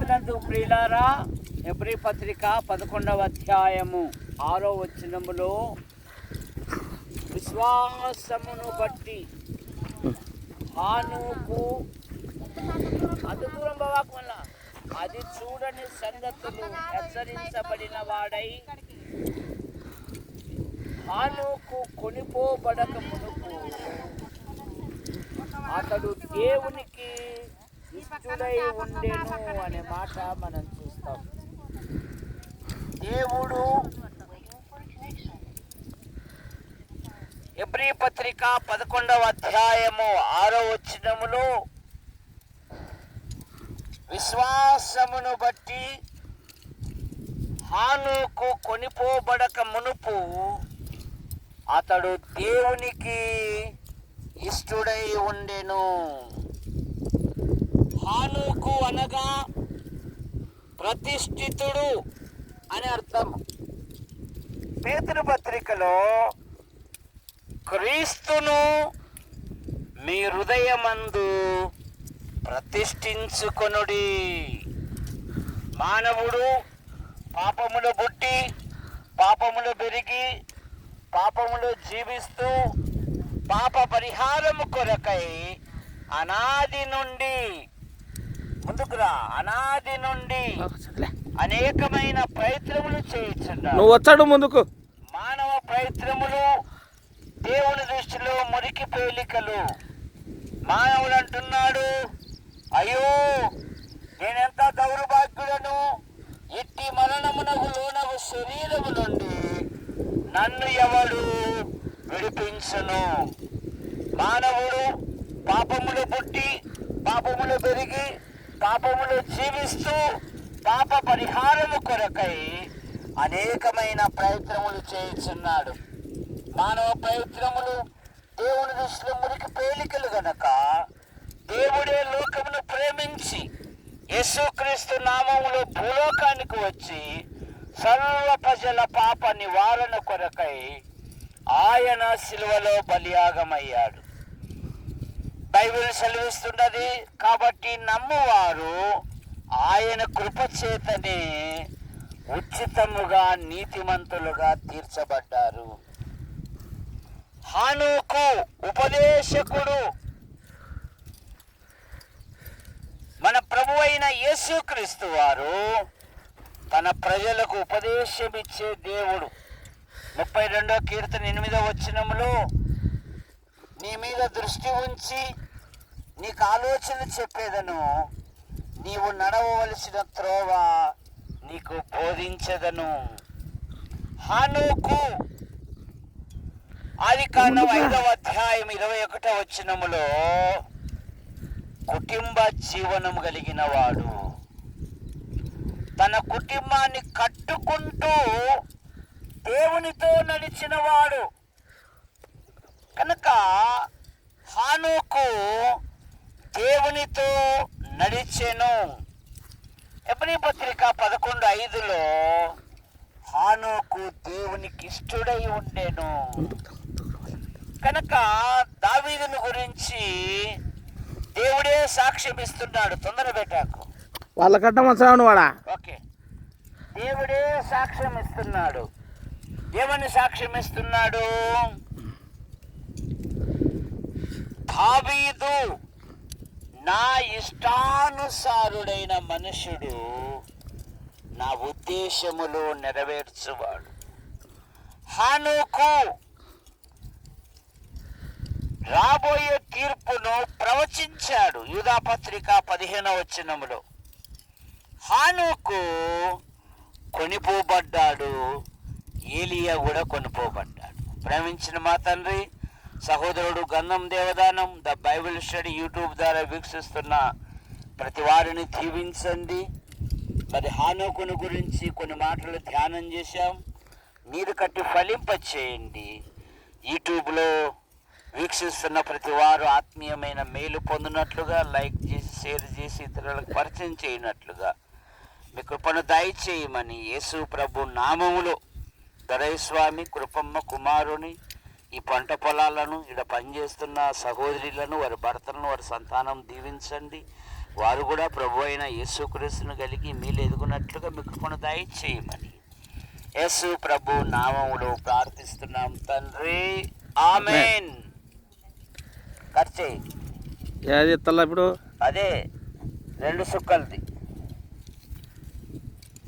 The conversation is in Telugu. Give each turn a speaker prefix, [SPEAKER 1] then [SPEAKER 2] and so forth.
[SPEAKER 1] క్రీస్తునందు ప్రియులారా, హెబ్రీ పత్రిక 11వ అధ్యాయము 6వ వచనములో విశ్వాసమును బట్టి హానోకు అది దూరం బావాకు మళ్ళా అది చూడని సంగతులు హెచ్చరించబడిన వాడై హానోకు కొనిపోబడక మునుపు అతడు దేవునికి ఇష్టుడై ఉండెను అనే మాట మనం చూస్తాం. దేవుడు హెబ్రీ పత్రిక 11వ అధ్యాయము 6వ వచనములో విశ్వాసమును బట్టి హానోకు కొనిపోబడక మునుపు అతడు దేవునికి ఇష్టుడై ఉండెను. హానోకు అనగా ప్రతిష్ఠితుడు అని అర్థం. పేతురు పత్రికలో క్రీస్తును మీ హృదయమందు ప్రతిష్ఠించుకొనుడి. మానవుడు పాపములు పుట్టి పాపములు పెరిగి పాపములు జీవిస్తూ పాప పరిహారము కొరకై అనాది నుండి అనేకమైన ప్రయత్నములు చేయించున్నాడు.
[SPEAKER 2] నువ్వు వచ్చాడు ముందుకు.
[SPEAKER 1] మానవ ప్రయత్నములు దేవుని దృష్టిలో మురికి పేలికలు. మానవుడు అంటున్నాడు, అయ్యో నేనెంత దౌర్భాగ్యులను, ఇట్టి మరణమునకు లోనగు శరీరము నుండి నన్ను ఎవడు విడిపించును. మానవుడు పాపములు పుట్టి పాపములు పెరిగి పాపములు జీవిస్తూ పాప పరిహారము కొరకై అనేకమైన ప్రయత్నములు చేయుచున్నాడు. మానవ ప్రయత్నములు దేవుని దృష్టిలో మురికి పేలికలు గనక దేవుడే లోకమును ప్రేమించి యేసుక్రీస్తు నామములో భూలోకానికి వచ్చి సర్వ ప్రజల పాప నివారణ కొరకై ఆయన శిలువలో బలియాగమయ్యాడు. బైబిల్ సెలవిస్తున్నది. కాబట్టి నమ్మువారు ఆయన కృపచేతనే ఉచితముగా నీతిమంతులుగా తీర్చబడ్డారు. హానోకు ఉపదేశకుడు, మన ప్రభువైన యేసుక్రీస్తు వారు తన ప్రజలకు ఉపదేశమిచ్చే దేవుడు. 32వ కీర్తన 8వ వచనములో నీ మీద దృష్టి ఉంచి నీకు ఆలోచన చెప్పేదను, నీవు నడవవలసిన త్రోవ నీకు బోధించదను. హానోకు ఆదికాండం 5వ అధ్యాయం 21వ వచనములో కుటుంబ జీవనం కలిగిన వాడు, తన కుటుంబాన్ని కట్టుకుంటూ దేవునితో నడిచిన వాడు కనుక హానోకు దేవునితో నడిచెను. హెబ్రీ పత్రిక 11:5లో హానోకు దేవునికి ఇష్టుడై ఉండెను. కనుక దావీదుని గురించి దేవుడే సాక్ష్యం ఇస్తున్నాడు. తొందర పెట్టాకు
[SPEAKER 2] వాళ్ళకట్ట మంచాను వాడా.
[SPEAKER 1] ఓకే, దేవుడే సాక్ష్యం ఇస్తున్నాడు. ఏమని సాక్ష్యం ఇస్తున్నాడు? దావీదు నా ఇష్టానుసారుడైన మనుషుడు, నా ఉద్దేశములు నెరవేర్చువాడు. హానోకు రాబోయే తీర్పును ప్రవచించాడు. యూదా పత్రిక 15వ వచనములో హానోకు కొనిపోబడ్డాడు, ఏలియా కూడా కొనిపోబడ్డాడు. ప్రేమించిన మా తండ్రి, సహోదరుడు గంధం Devadanam the Bible study YouTube ద్వారా వీక్షిస్తున్న ప్రతి వారిని దీవించండి. మరి హానోకును గురించి కొన్ని మాటలు ధ్యానం చేశాం. మీరు కట్టి ఫలింపచేయండి. యూట్యూబ్లో వీక్షిస్తున్న ప్రతి వారు ఆత్మీయమైన మేలు పొందినట్లుగా లైక్ చేసి షేర్ చేసి ఇతరులకు పరిచయం చేయనట్లుగా మీ కృపను దయచేయమని యేసు ప్రభు నామములో దరైస్వామి కృపమ్మ కుమారుని ఈ పంట పొలాలను ఇక్కడ పనిచేస్తున్న సహోదరులను, వారి భర్తలను, వారి సంతానం దీవించండి. వారు కూడా ప్రభు అయిన యేసుక్రీస్తును కలిగి మీరు ఎదుగునట్లుగా మీ కృపను దయచేయమని యేసు ప్రభు నామములో ప్రార్థిస్తున్నాం తండ్రి, ఆమేన్. ఖర్చు
[SPEAKER 2] ఏది ఇస్తల్లా ఇప్పుడు?
[SPEAKER 1] అదే 2 సుక్కలది.